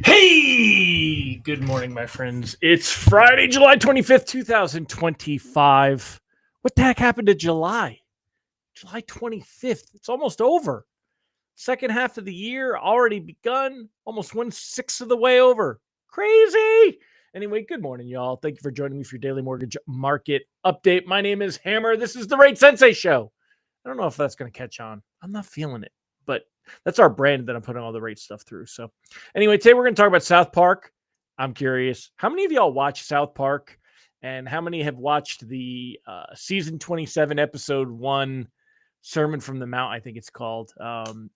Hey, good morning, my friends. It's Friday, July 25th, 2025. What the heck happened to July? July 25th. It's almost over. Second half of the year already begun, almost 1/6 of the way over. Crazy. Anyway, good morning, y'all. Thank you for joining me for your daily mortgage market update. My name is Hammer. This is the Rate Sensei Show. I don't know if that's going to catch on. I'm not feeling it, but that's our brand that I'm putting all the rate stuff through. So, anyway, today we're going to talk about South Park. I'm curious, how many of y'all watch South Park, and how many have watched the season 27, episode 1, Sermon from the Mount, I think it's called,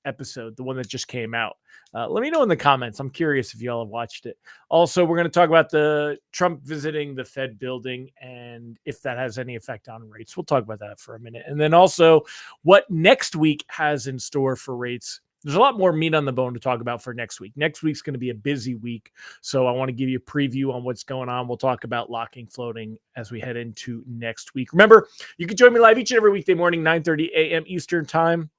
episode, the one that just came out? Let me know in the comments. I'm curious if y'all have watched it. Also, we're going to talk about the Trump visiting the Fed building and if that has any effect on rates. We'll talk about that for a minute. And then also what next week has in store for rates. There's a lot more meat on the bone to talk about for next week. Next week's going to be a busy week, so I want to give you a preview on what's going on. We'll talk about locking, floating as we head into next week. Remember, you can join me live each and every weekday morning, 9:30 a.m. Eastern time.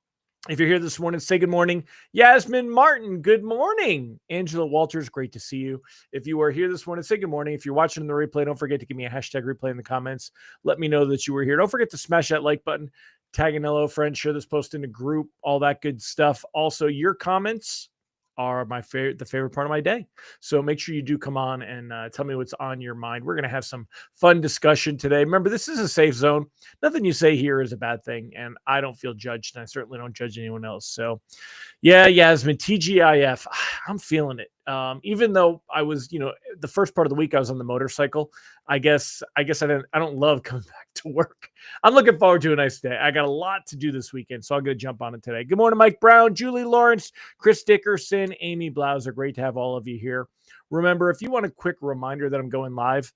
If you're here this morning, say good morning. Yasmin Martin, good morning. Angela Walters, great to see you. If you are here this morning, say good morning. If you're watching the replay, don't forget to give me a hashtag replay in the comments. Let me know that you were here. Don't forget to smash that like button, tag an LO friend, share this post in the group, all that good stuff. Also, your comments are the favorite part of my day. So make sure you do come on and tell me what's on your mind. We're going to have some fun discussion today. Remember, this is a safe zone. Nothing you say here is a bad thing, and I don't feel judged, and I certainly don't judge anyone else. So yeah, Yasmin, TGIF, I'm feeling it. Even though I was, the first part of the week I was on the motorcycle, I guess I don't love coming back to work. I'm looking forward to a nice day. I got a lot to do this weekend, so I'm going to jump on it today. Good morning, Mike Brown, Julie Lawrence, Chris Dickerson, Amy Blauser. Great to have all of you here. Remember, if you want a quick reminder that I'm going live,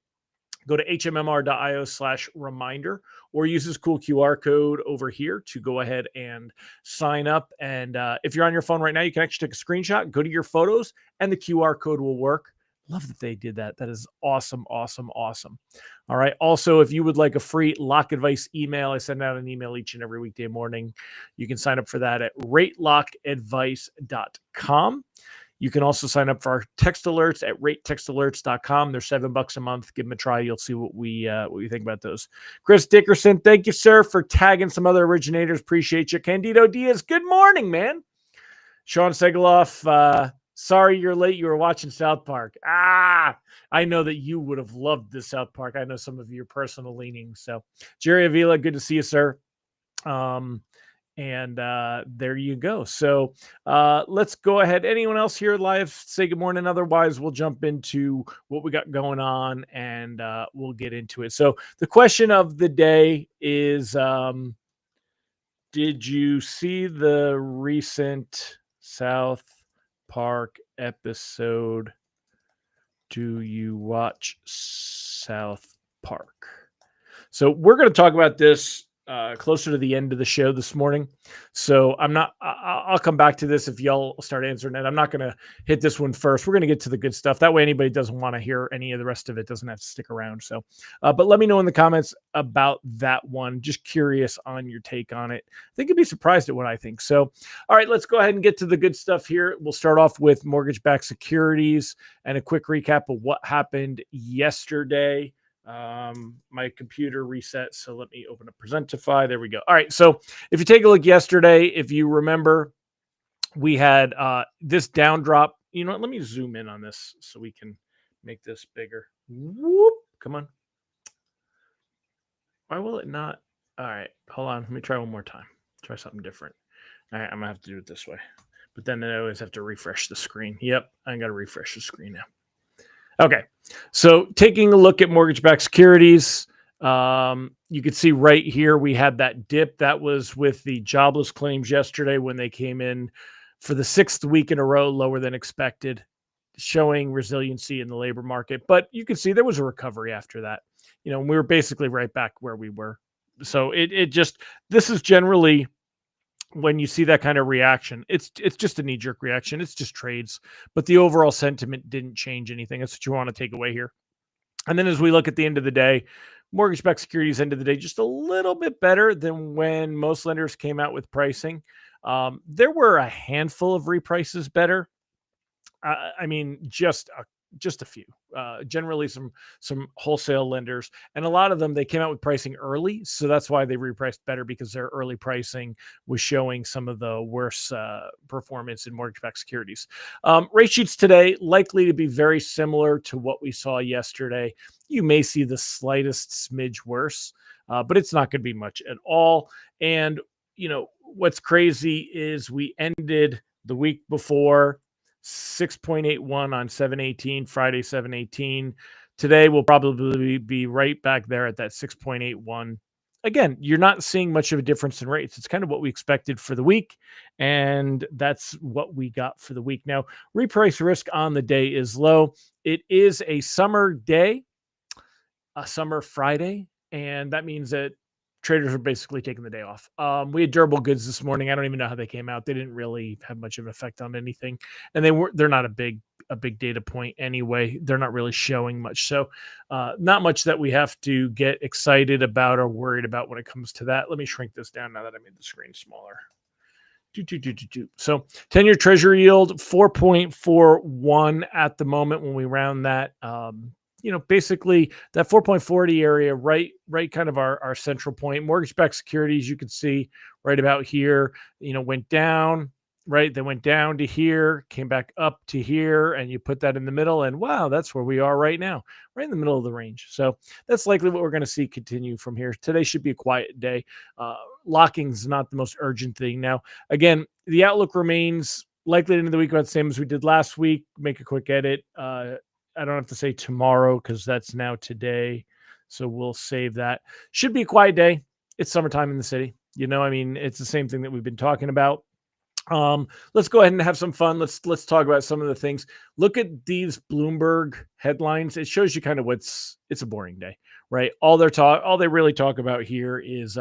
go to hmmr.io/reminder or use this cool QR code over here to go ahead and sign up. And if you're on your phone right now, you can actually take a screenshot, go to your photos, and the QR code will work. Love that they did that. That is awesome, awesome, awesome. All right. Also, if you would like a free lock advice email, I send out an email each and every weekday morning. You can sign up for that at ratelockadvice.com. You can also sign up for our text alerts at ratetextalerts.com. They're $7 a month. Give them a try. You'll see what we think about those. Chris Dickerson, thank you, sir, for tagging some other originators. Appreciate you. Candido Diaz, good morning, man. Sean Segaloff, sorry you're late. You were watching South Park. I know that you would have loved this South Park. I know some of your personal leanings. So, Jerry Avila, good to see you, sir. And there you go. So let's go ahead. Anyone else here live, say good morning. Otherwise, we'll jump into what we got going on and we'll get into it. So the question of the day is, did you see the recent South Park episode? Do you watch South Park? So we're going to talk about this closer to the end of the show this morning. So I'll come back to this if y'all start answering it. I'm not going to hit this one first. We're going to get to the good stuff. That way, anybody doesn't want to hear any of the rest of it doesn't have to stick around. So, but let me know in the comments about that one. Just curious on your take on it. I think you'd be surprised at what I think. So, all right, let's go ahead and get to the good stuff here. We'll start off with mortgage-backed securities and a quick recap of what happened yesterday. My computer reset, so let me open up Presentify. There we go. All right, so if you take a look yesterday, if you remember, we had this down drop. You know what? Let me zoom in on this so we can make this bigger. Whoop! Come on. Why will it not? All right, hold on. Let me try one more time. Try something different. All right, I'm gonna have to do it this way. But then I always have to refresh the screen. Yep, I got to refresh the screen now. Okay, so taking a look at mortgage-backed securities, You could see right here we had that dip. That was with the jobless claims yesterday when they came in for the sixth week in a row lower than expected, showing resiliency in the labor market. But you can see there was a recovery after that. We were basically right back where we were. So this is generally when you see that kind of reaction, it's just a knee jerk reaction. It's just trades, but the overall sentiment didn't change anything. That's what you want to take away here. And then as we look at the end of the day, mortgage-backed securities end of the day just a little bit better than when most lenders came out with pricing. There were a handful of reprices better. I mean, just a few. Generally, some wholesale lenders, and a lot of them they came out with pricing early, so that's why they repriced better, because their early pricing was showing some of the worse performance in mortgage-backed securities. Rate sheets today likely to be very similar to what we saw yesterday. You may see the slightest smidge worse, but it's not going to be much at all. And what's crazy is we ended the week before 6.81 on 7/18, Friday 7/18. Today we'll probably be right back there at that 6.81. Again, you're not seeing much of a difference in rates. It's kind of what we expected for the week, and that's what we got for the week. Now, reprice risk on the day is low. It is a summer day, a summer Friday, and that means that traders are basically taking the day off. We had durable goods this morning. I don't even know how they came out. They didn't really have much of an effect on anything, and they're not a big data point anyway. They're not really showing much, so not much that we have to get excited about or worried about when it comes to that. Let me shrink this down now that I made the screen smaller. So 10-year treasury yield 4.41 at the moment when we round that. Basically that 4.40 area, right kind of our central point. Mortgage-backed securities, you can see right about here, went down, right? They went down to here, came back up to here, and you put that in the middle, and wow, that's where we are right now, right in the middle of the range. So that's likely what we're going to see continue from here. Today should be a quiet day. Locking is not the most urgent thing. Now, again, the outlook remains likely at the end of the week about the same as we did last week. Make a quick edit. I don't have to say tomorrow because that's now today. So we'll save that. Should be a quiet day. It's summertime in the city. It's the same thing that we've been talking about. Let's go ahead and have some fun. Let's talk about some of the things. Look at these Bloomberg headlines. It shows you kind of it's a boring day, right? All they really talk about here is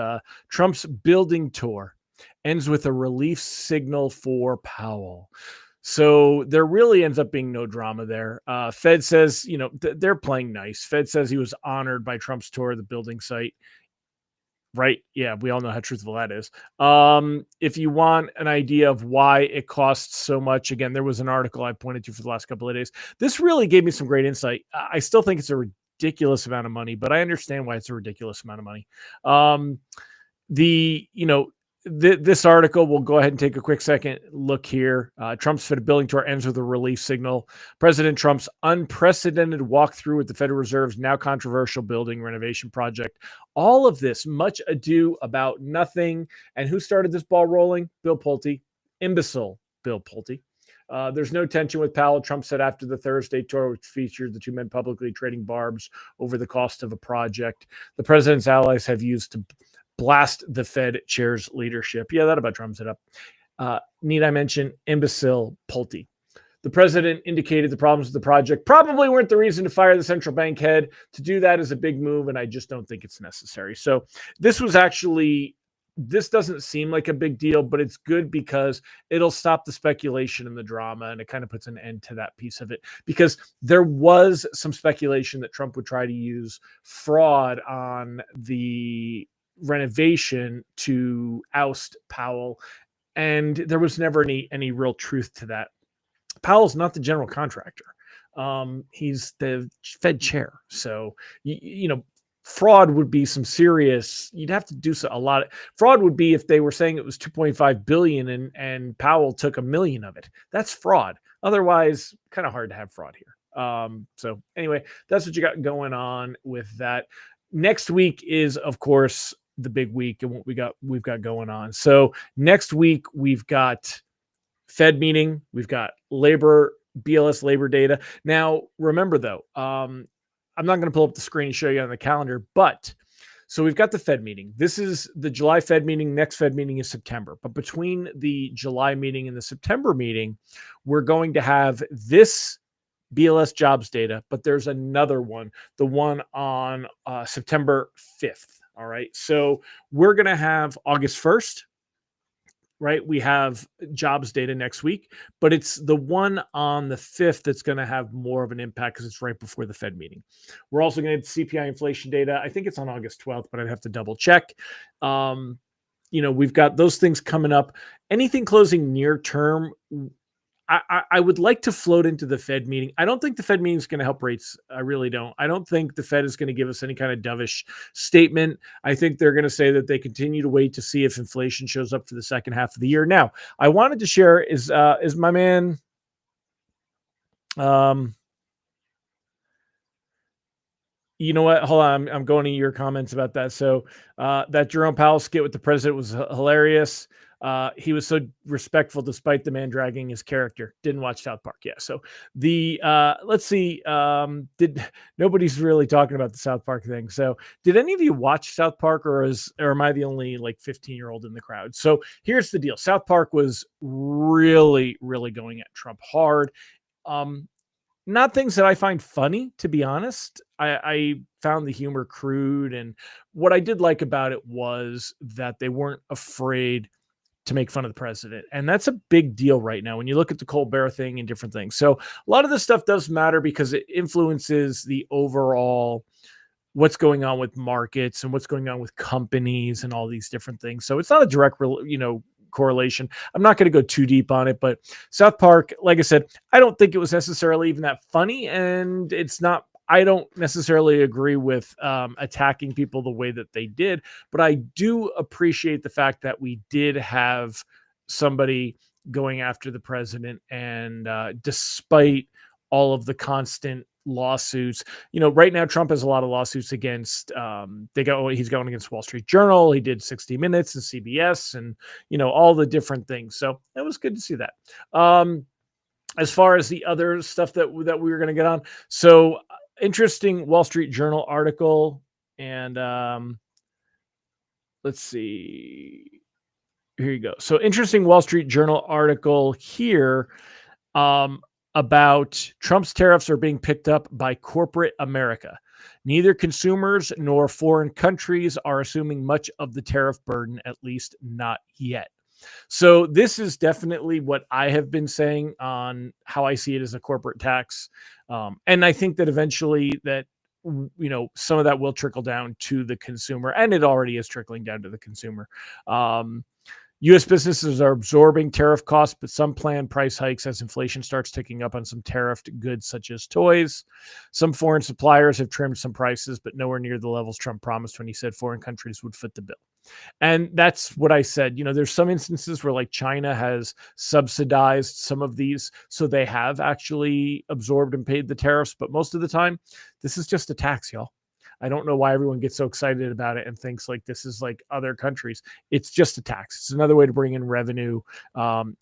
Trump's building tour ends with a relief signal for Powell. So there really ends up being no drama there. Fed says, they're playing nice. Fed says he was honored by Trump's tour of the building site. Right. Yeah, we all know how truthful that is. If you want an idea of why it costs so much, again, there was an article I pointed to for the last couple of days. This really gave me some great insight. I still think it's a ridiculous amount of money, but I understand why it's a ridiculous amount of money. This article, we'll go ahead and take a quick second look here. Trump's Fed building tour ends with a relief signal. President Trump's unprecedented walkthrough with the Federal Reserve's now controversial building renovation project. All of this, much ado about nothing. And who started this ball rolling? Bill Pulte. Imbecile Bill Pulte. There's no tension with Powell, Trump said after the Thursday tour, which featured the two men publicly trading barbs over the cost of a project. The president's allies have used to blast the Fed chair's leadership. Yeah, that about drums it up. Need I mention imbecile Pulte? The president indicated the problems with the project probably weren't the reason to fire the central bank head. To do that is a big move, and I just don't think it's necessary. So this doesn't seem like a big deal, but it's good because it'll stop the speculation and the drama, and it kind of puts an end to that piece of it. Because there was some speculation that Trump would try to use fraud on the renovation to oust Powell, and there was never any real truth to that. Powell's not the general contractor. He's the Fed chair. So, fraud would be some serious, you'd have to do a lot. Fraud would be if they were saying it was 2.5 billion and Powell took $1 million of it. That's fraud. Otherwise, kind of hard to have fraud here. So anyway, that's what you got going on with that. Next week is, of course, the big week and what we've got going on. So next week we've got Fed meeting, we've got BLS labor data. Now remember though, I'm not going to pull up the screen and show you on the calendar, but So we've got the Fed meeting. This is the July Fed meeting. Next Fed meeting is September. But between the July meeting and the September meeting, we're going to have this BLS jobs data, but there's another one, the one on September 5th. All right. So we're going to have August 1st, right? We have jobs data next week, but it's the one on the 5th that's going to have more of an impact because it's right before the Fed meeting. We're also going to have CPI inflation data. I think it's on August 12th, but I'd have to double check. We've got those things coming up. Anything closing near term, I would like to float into the Fed meeting. I don't think the Fed meeting is going to help rates. I really don't. I don't think the Fed is going to give us any kind of dovish statement. I think they're going to say that they continue to wait to see if inflation shows up for the second half of the year. Now, I wanted to share is my man. You know what? Hold on. I'm going to your comments about that. So that Jerome Powell skit with the president was hilarious. He was so respectful despite the man dragging his character. Didn't watch South Park. Yeah. So the let's see. Nobody's really talking about the South Park thing. So did any of you watch South Park, or am I the only like 15-year-old in the crowd? So here's the deal. South Park was really, really going at Trump hard. Not things that I find funny, to be honest. I found the humor crude, and what I did like about it was that they weren't afraid to make fun of the president. And that's a big deal right now when you look at the Colbert thing and different things. So a lot of this stuff does matter because it influences the overall what's going on with markets and what's going on with companies and all these different things. So it's not a direct, correlation. I'm not going to go too deep on it, but South Park, like I said, I don't think it was necessarily even that funny. And I don't necessarily agree with attacking people the way that they did, but I do appreciate the fact that we did have somebody going after the president, and despite all of the constant lawsuits, right now Trump has a lot of lawsuits against he's going against Wall Street Journal. He did 60 Minutes and CBS and all the different things. So it was good to see that. As far as the other stuff that we were going to get on, so interesting Wall Street Journal article, and let's see, here you go. So interesting Wall Street Journal article here about Trump's tariffs are being picked up by corporate America. Neither consumers nor foreign countries are assuming much of the tariff burden, at least not yet. So this is definitely what I have been saying on how I see it as a corporate tax. And I think that eventually that, some of that will trickle down to the consumer, and it already is trickling down to the consumer. U.S. businesses are absorbing tariff costs, but some plan price hikes as inflation starts ticking up on some tariffed goods such as toys. Some foreign suppliers have trimmed some prices, but nowhere near the levels Trump promised when he said foreign countries would foot the bill. And that's what I said. There's some instances where like China has subsidized some of these, so they have actually absorbed and paid the tariffs. But most of the time, this is just a tax, y'all. I don't know why everyone gets so excited about it and thinks like this is like other countries. It's just a tax. It's another way to bring in revenue.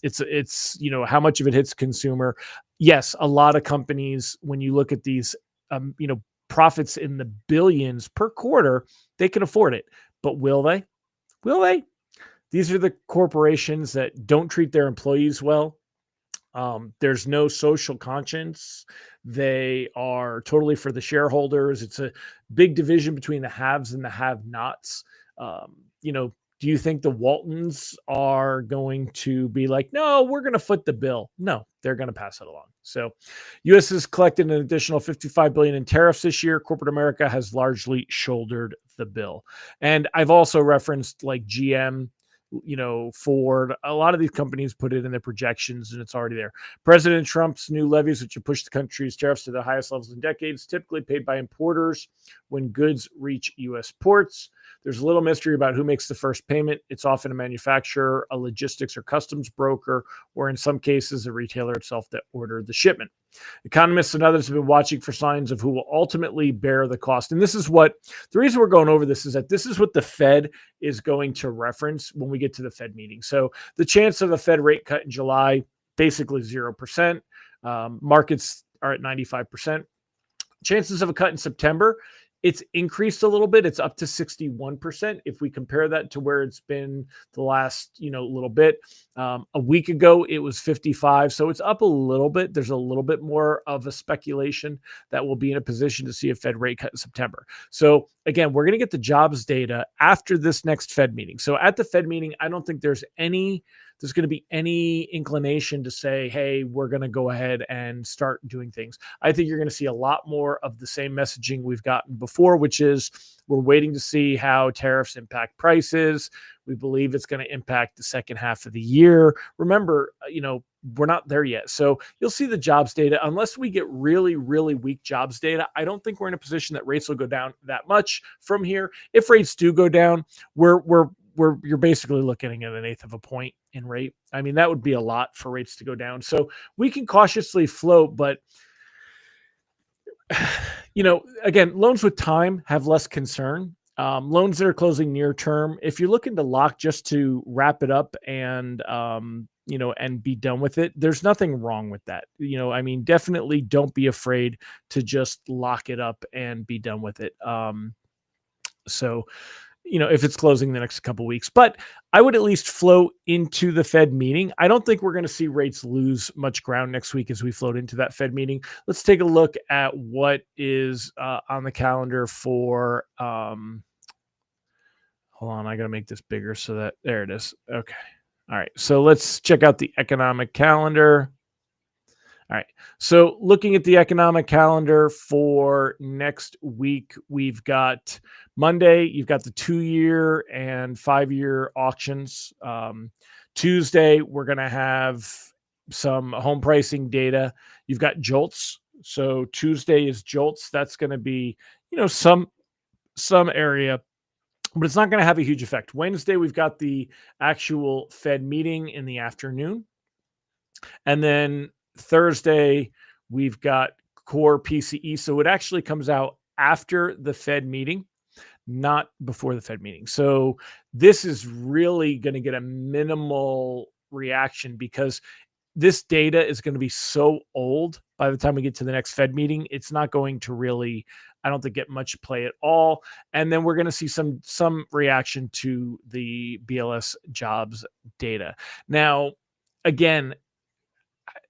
It's how much of it hits consumer. Yes, a lot of companies, when you look at these, profits in the billions per quarter, they can afford it. But will they? Will they? These are the corporations that don't treat their employees well. There's no social conscience. They are totally for the shareholders. It's a big division between the haves and the have-nots. Do you think the Waltons are going to be like, no, we're going to foot the bill? No, they're going to pass it along. So U.S. has collected an additional $55 billion in tariffs this year. Corporate America has largely shouldered the bill. And I've also referenced like GM, Ford, a lot of these companies put it in their projections and it's already there. President Trump's new levies, which have pushed the country's tariffs to the highest levels in decades, typically paid by importers when goods reach U.S. ports. There's a little mystery about who makes the first payment. It's often a manufacturer, a logistics or customs broker, or in some cases, the retailer itself that ordered the shipment. Economists and others have been watching for signs of who will ultimately bear the cost. And this is what the reason we're going over this is that this is what the Fed is going to reference when we get to the Fed meeting. So the chance of a Fed rate cut in July, basically 0%. Markets are at 95%. Chances of a cut in September It's increased a little bit. It's up to 61%. If we compare that to where it's been the last, little bit, a week ago, it was 55. So it's up a little bit. There's a little bit more of a speculation that we'll be in a position to see a Fed rate cut in September. So again, we're going to get the jobs data after this next Fed meeting. So at the Fed meeting, I don't think there's going to be any inclination to say, hey, we're going to go ahead and start doing things. I think you're going to see a lot more of the same messaging we've gotten before, which is we're waiting to see how tariffs impact prices. We believe it's going to impact the second half of the year. Remember, we're not there yet. So you'll see the jobs data. Unless we get really, really weak jobs data, I don't think we're in a position that rates will go down that much from here. If rates do go down, you're basically looking at an eighth of a point in rate. I mean, that would be a lot for rates to go down. So we can cautiously float, but again, loans with time have less concern. Loans that are closing near term, if you're looking to lock just to wrap it up and and be done with it, there's nothing wrong with that. I mean, definitely don't be afraid to just lock it up and be done with it. So if it's closing the next couple weeks. But I would at least float into the Fed meeting. I don't think we're going to see rates lose much ground next week as we float into that Fed meeting. Let's take a look at what is on the calendar for, hold on, I got to make this bigger so that, there it is. Okay. All right. So let's check out the economic calendar. All right. So looking at the economic calendar for next week, we've got Monday, you've got the 2-year and 5-year auctions. Tuesday, we're going to have some home pricing data. You've got JOLTS. So Tuesday is JOLTS. That's going to be, some area, but it's not going to have a huge effect. Wednesday, we've got the actual Fed meeting in the afternoon. And then Thursday, we've got core PCE. So it actually comes out after the Fed meeting, not before the Fed meeting. So this is really going to get a minimal reaction because this data is going to be so old by the time we get to the next Fed meeting. It's not going to really, I don't think, get much play at all. And then we're going to see some reaction to the BLS jobs data. Now, again,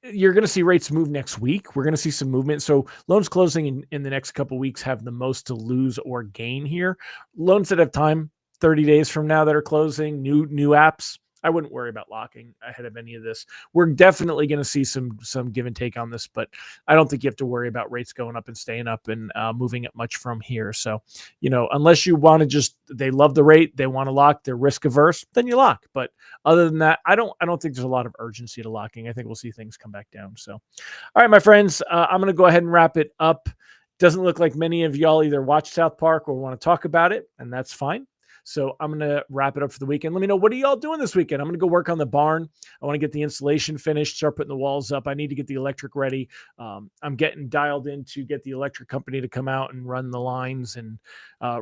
you're going to see rates move next week. We're going to see some movement. So loans closing in the next couple of weeks have the most to lose or gain here. Loans that have time, 30 days from now, that are closing, new apps, I wouldn't worry about locking ahead of any of this. We're definitely going to see some give and take on this, but I don't think you have to worry about rates going up and staying up and moving it much from here. So, unless you want to they love the rate, they want to lock, they're risk averse, then you lock. But other than that, I don't think there's a lot of urgency to locking. I think we'll see things come back down. So, all right, my friends, I'm going to go ahead and wrap it up. Doesn't look like many of y'all either watch South Park or want to talk about it, and that's fine. So I'm going to wrap it up for the weekend. Let me know, what are y'all doing this weekend? I'm going to go work on the barn. I want to get the insulation finished, start putting the walls up. I need to get the electric ready. I'm getting dialed in to get the electric company to come out and run the lines and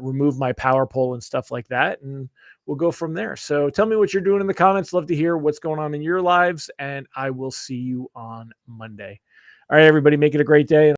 remove my power pole and stuff like that. And we'll go from there. So tell me what you're doing in the comments. Love to hear what's going on in your lives. And I will see you on Monday. All right, everybody, make it a great day.